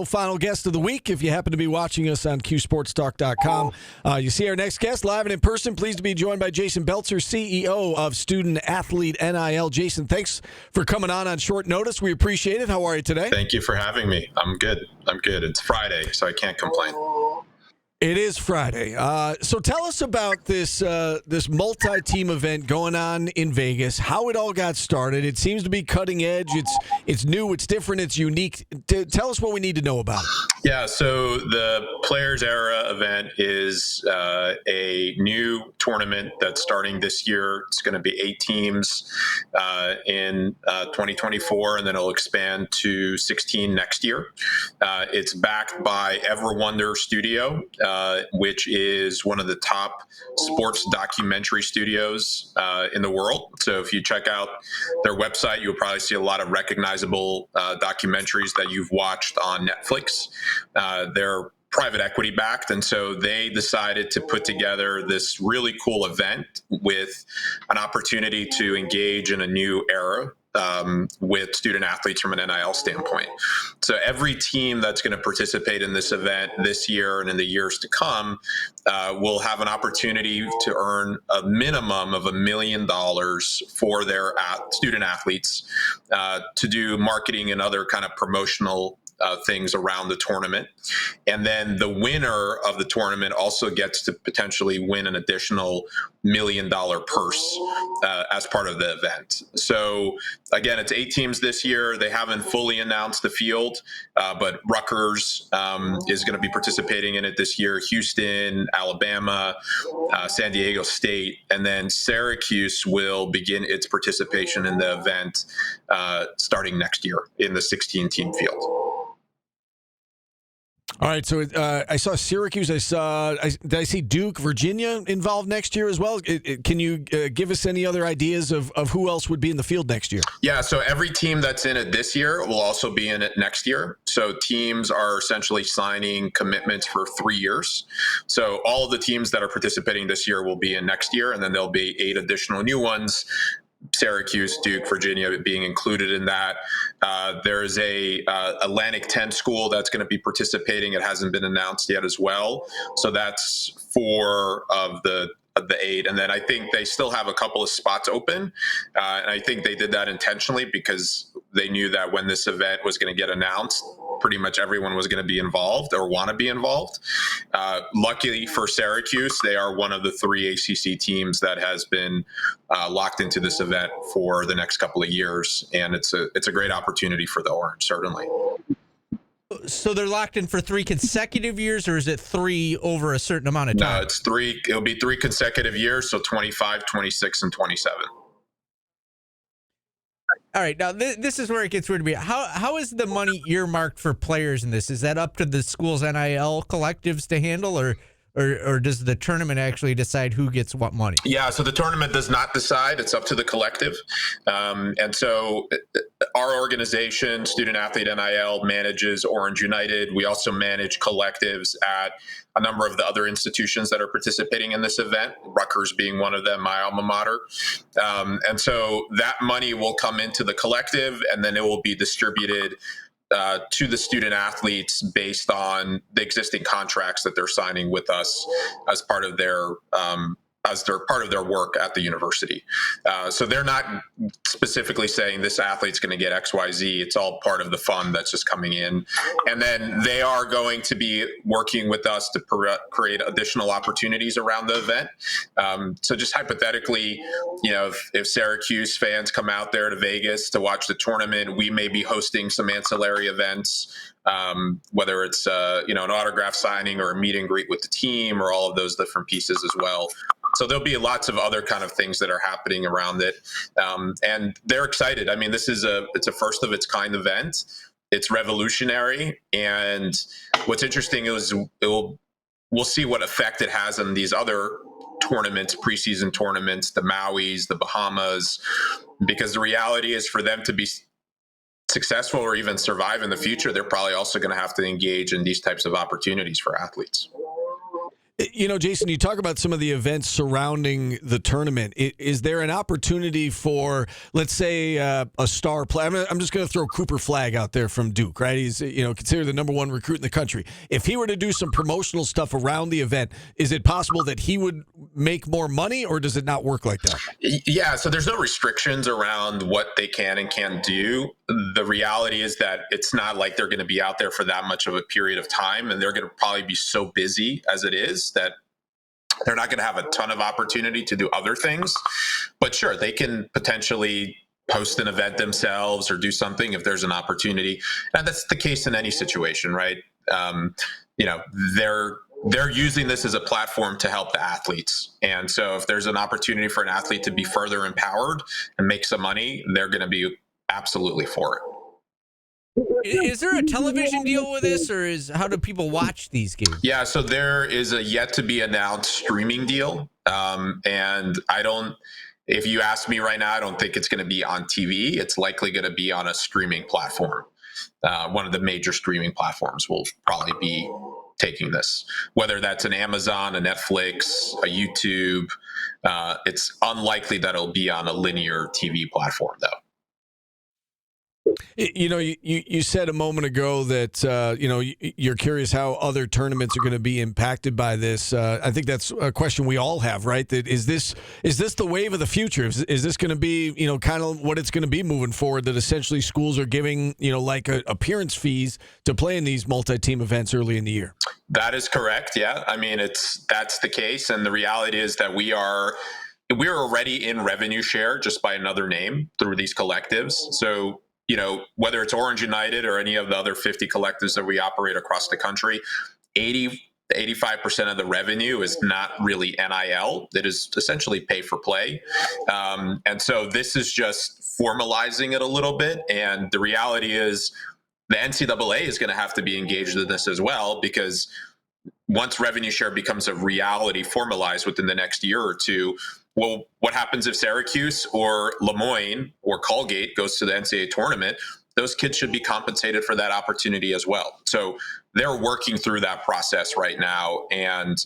Final guest of the week. If you happen to be watching us on QSportsTalk.com, you see our next guest live and in person. Pleased to be joined by Jason Belzer, CEO of Student Athlete NIL. Jason, thanks for coming on short notice. We appreciate it. How are you today? Thank you for having me. I'm good. It's Friday, so I can't complain. It is Friday. So tell us about this multi-team event going on in Vegas, how it all got started. It seems to be cutting edge. It's new, it's different, it's unique. Tell us what we need to know about it. Yeah, so the Players Era event is a new tournament that's starting this year. It's going to be 8 teams in 2024, and then it'll expand to 16 next year. It's backed by Ever Wonder Studio, which is one of the top sports documentary studios in the world. So if you check out their website, you'll probably see a lot of recognizable documentaries that you've watched on Netflix. They're private equity backed, and so they decided to put together this really cool event with an opportunity to engage in a new era with student athletes from an NIL standpoint. So every team that's going to participate in this event this year and in the years to come will have an opportunity to earn a minimum of $1 million for their student athletes to do marketing and other kind of promotional things around the tournament. And then the winner of the tournament also gets to potentially win an additional $1 million purse as part of the event. So again, it's 8 teams this year. They haven't fully announced the field, but Rutgers is going to be participating in it this year, Houston, Alabama, San Diego State, and then Syracuse will begin its participation in the event starting next year in the 16-team field. All right, so I saw Syracuse. Did I see Duke, Virginia involved next year as well? Can you give us any other ideas of who else would be in the field next year? Yeah, so every team that's in it this year will also be in it next year. So teams are essentially signing commitments for 3 years. So all of the teams that are participating this year will be in next year, and then there'll be 8 additional new ones. Syracuse, Duke, Virginia being included in that. There is a Atlantic 10 school that's going to be participating. It hasn't been announced yet as well. So that's 4 of the 8. And then I think they still have a couple of spots open. And I think they did that intentionally because they knew that when this event was going to get announced, pretty much everyone was going to be involved or want to be involved. Luckily for Syracuse, they are one of the 3 ACC teams that has been locked into this event for the next couple of years. And it's a great opportunity for the Orange, certainly. So they're locked in for 3 consecutive years, or is it 3 over a certain amount of time? No, it's 3. It'll be 3 consecutive years, so 25, 26, and 27. All right, now this is where it gets weird to me. How is the money earmarked for players in this? Is that up to the school's NIL collectives to handle, or does the tournament actually decide who gets what money? Yeah, so the tournament does not decide. It's up to the collective. And so our organization, Student Athlete NIL, manages Orange United. We also manage collectives at a number of the other institutions that are participating in this event, Rutgers being one of them, my alma mater. And so that money will come into the collective, and then it will be distributed to the student athletes based on the existing contracts that they're signing with us as part of their work at the university. So they're not specifically saying this athlete's going to get XYZ. It's all part of the fund that's just coming in. And then they are going to be working with us to create additional opportunities around the event. So just hypothetically, if Syracuse fans come out there to Vegas to watch the tournament, we may be hosting some ancillary events, whether it's an autograph signing or a meet and greet with the team or all of those different pieces as well. So there'll be lots of other kind of things that are happening around it. And they're excited. I mean, it's a first of its kind event. It's revolutionary. And what's interesting is we'll see what effect it has on these other tournaments, preseason tournaments, the Mauis, the Bahamas, because the reality is for them to be successful or even survive in the future, they're probably also going to have to engage in these types of opportunities for athletes. Jason, you talk about some of the events surrounding the tournament. Is there an opportunity for, let's say, a star player? I'm just going to throw Cooper Flagg out there from Duke, right? He's, considered the number one recruit in the country. If he were to do some promotional stuff around the event, is it possible that he would make more money, or does it not work like that? Yeah, so there's no restrictions around what they can and can't do. The reality is that it's not like they're going to be out there for that much of a period of time, and they're going to probably be so busy as it is that they're not going to have a ton of opportunity to do other things. But sure, they can potentially host an event themselves or do something if there's an opportunity. And that's the case in any situation, right? They're using this as a platform to help the athletes. And so if there's an opportunity for an athlete to be further empowered and make some money, they're going to be absolutely for it. Is there a television deal with this, or how do people watch these games? Yeah, so there is a yet to be announced streaming deal. And if you ask me right now, I don't think it's going to be on TV. It's likely going to be on a streaming platform. One of the major streaming platforms will probably be taking this, whether that's an Amazon, a Netflix, a YouTube. It's unlikely that it'll be on a linear TV platform, though. You said a moment ago that you're curious how other tournaments are going to be impacted by this. I think that's a question we all have, right? That is this the wave of the future? Is this going to be kind of what it's going to be moving forward? That essentially schools are giving like appearance fees to play in these multi-team events early in the year. That is correct. Yeah, I mean that's the case, and the reality is that we're already in revenue share just by another name through these collectives. So whether it's Orange United or any of the other 50 collectives that we operate across the country, 80 to 85% of the revenue is not really NIL. It is essentially pay for play. And so this is just formalizing it a little bit. And the reality is the NCAA is going to have to be engaged in this as well, because once revenue share becomes a reality formalized within the next year or two, well, what happens if Syracuse or Lemoyne or Colgate goes to the NCAA tournament? Those kids should be compensated for that opportunity as well. So they're working through that process right now. And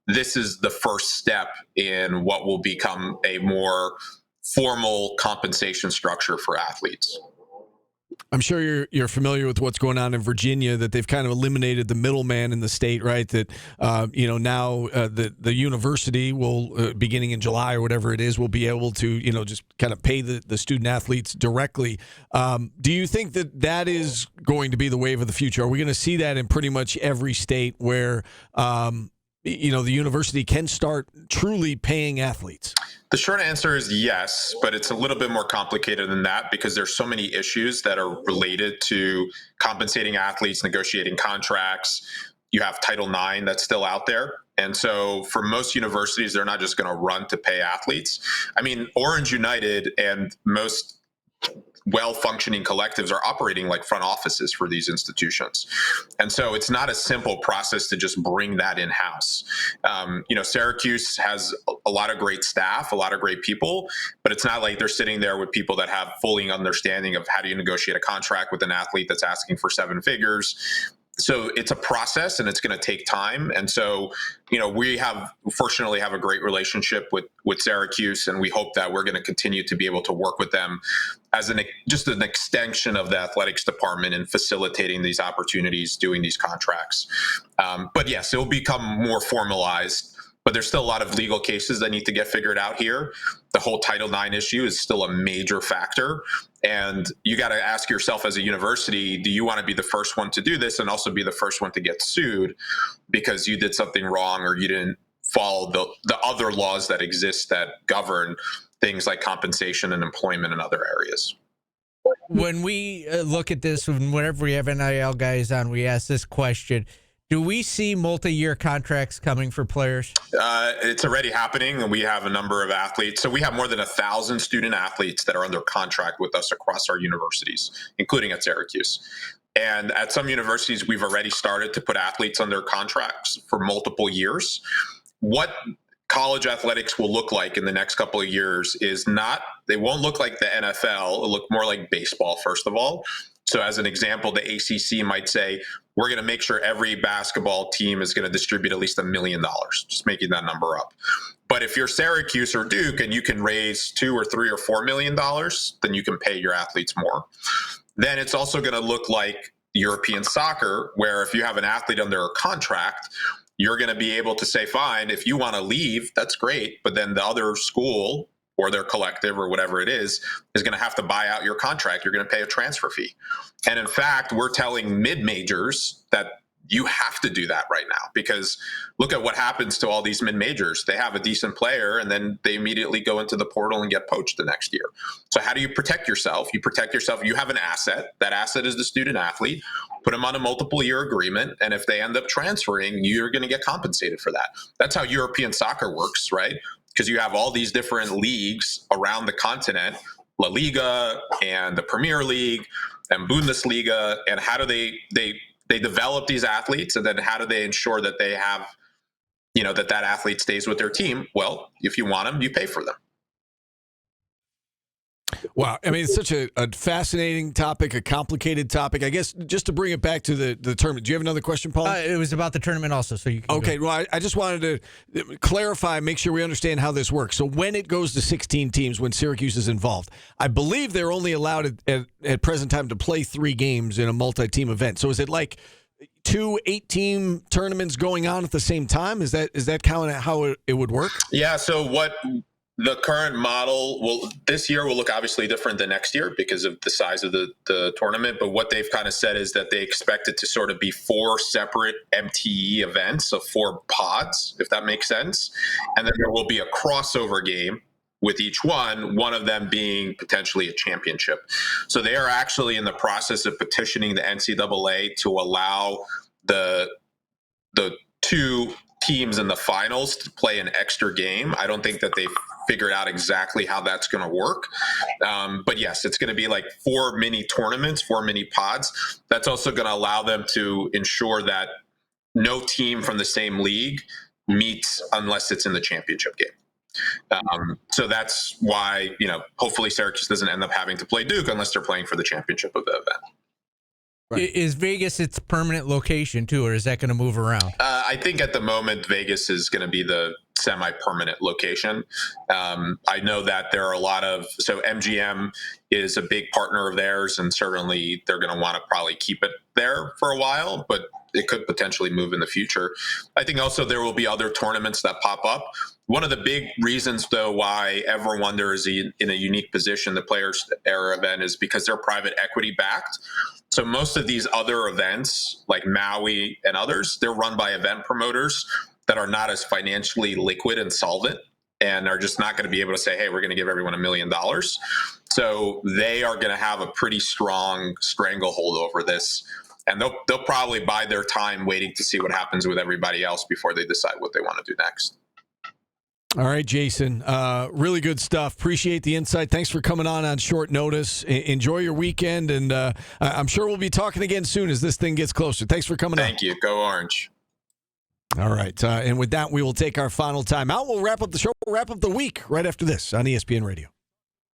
this is the first step in what will become a more formal compensation structure for athletes. I'm sure you're familiar with what's going on in Virginia, that they've kind of eliminated the middleman in the state, right? That, now the university will, beginning in July or whatever it is, will be able to, just kind of pay the student athletes directly. Do you think that is going to be the wave of the future? Are we going to see that in pretty much every state where, the university can start truly paying athletes? The short answer is yes, but it's a little bit more complicated than that, because there's so many issues that are related to compensating athletes, negotiating contracts. You have Title IX that's still out there. And so for most universities, they're not just going to run to pay athletes. I mean, Orange United and most well-functioning collectives are operating like front offices for these institutions. And so it's not a simple process to just bring that in-house. Syracuse has a lot of great staff, a lot of great people, but it's not like they're sitting there with people that have fully understanding of how do you negotiate a contract with an athlete that's asking for seven figures. So it's a process, and it's going to take time. And so, we fortunately have a great relationship with Syracuse, and we hope that we're going to continue to be able to work with them as just an extension of the athletics department in facilitating these opportunities, doing these contracts. But yes, it will become more formalized. But there's still a lot of legal cases that need to get figured out here. The whole Title IX issue is still a major factor. And you got to ask yourself as a university, do you want to be the first one to do this and also be the first one to get sued because you did something wrong or you didn't follow the other laws that exist that govern things like compensation and employment in other areas? When we look at this, whenever we have NIL guys on, we ask this question. Do we see multi-year contracts coming for players? It's already happening, and we have a number of athletes. So we have more than 1,000 student athletes that are under contract with us across our universities, including at Syracuse. And at some universities, we've already started to put athletes under contracts for multiple years. What college athletics will look like in the next couple of years they won't look like the NFL. It'll look more like baseball, first of all. So as an example, the ACC might say, we're going to make sure every basketball team is going to distribute at least $1 million, just making that number up. But if you're Syracuse or Duke and you can raise $2 or $3 or $4 million, then you can pay your athletes more. Then it's also going to look like European soccer, where if you have an athlete under a contract, you're going to be able to say, fine, if you want to leave, that's great. But then the other school or their collective or whatever it is going to have to buy out your contract. You're going to pay a transfer fee. And in fact, we're telling mid-majors that you have to do that right now, because look at what happens to all these mid-majors. They have a decent player and then they immediately go into the portal and get poached the next year. So how do you protect yourself? You protect yourself. You have an asset. That asset is the student athlete. Put them on a multiple year agreement. And if they end up transferring, you're going to get compensated for that. That's how European soccer works, right? Because you have all these different leagues around the continent, La Liga and the Premier League and Bundesliga. And how do they develop these athletes, and then how do they ensure that they have, that athlete stays with their team? Well, if you want them, you pay for them. Wow. I mean, it's such a fascinating topic, a complicated topic. I guess just to bring it back to the tournament. Do you have another question, Paul? It was about the tournament also, so you can Okay. go. Well, I just wanted to clarify, make sure we understand how this works. So when it goes to 16 teams, when Syracuse is involved, I believe they're only allowed at present time to play 3 games in a multi-team event. So is it like 2 8-team tournaments going on at the same time? Is that kind of how it would work? Yeah. So what the current model this year will look obviously different than next year because of the size of the tournament. But what they've kind of said is that they expect it to sort of be 4 separate MTE events, so 4 pods, if that makes sense. And then there will be a crossover game with each one of them being potentially a championship. So they are actually in the process of petitioning the NCAA to allow the 2 teams in the finals to play an extra game. I don't think that they've figured out exactly how that's going to work. But yes, it's going to be like 4 mini tournaments, 4 mini pods. That's also going to allow them to ensure that no team from the same league meets unless it's in the championship game. So that's why, hopefully Syracuse doesn't end up having to play Duke unless they're playing for the championship of the event. Right. Is Vegas its permanent location too, or is that going to move around? I think at the moment Vegas is going to be the semi-permanent location. I know that there are so MGM is a big partner of theirs, and certainly they're going to want to probably keep it there for a while, but it could potentially move in the future. I think also there will be other tournaments that pop up. One of the big reasons, though, why Ever Wonder is in a unique position, the Players Era event, is because they're private equity backed. So most of these other events, like Maui and others, they're run by event promoters that are not as financially liquid and solvent, and are just not going to be able to say, hey, we're going to give everyone $1 million. So they are going to have a pretty strong stranglehold over this. And they'll probably bide their time waiting to see what happens with everybody else before they decide what they want to do next. All right, Jason. Really good stuff. Appreciate the insight. Thanks for coming on short notice. Enjoy your weekend, and I'm sure we'll be talking again soon as this thing gets closer. Thanks for coming on. Thank you. Go Orange. All right. And with that, we will take our final time out. We'll wrap up the show. We'll wrap up the week right after this on ESPN Radio.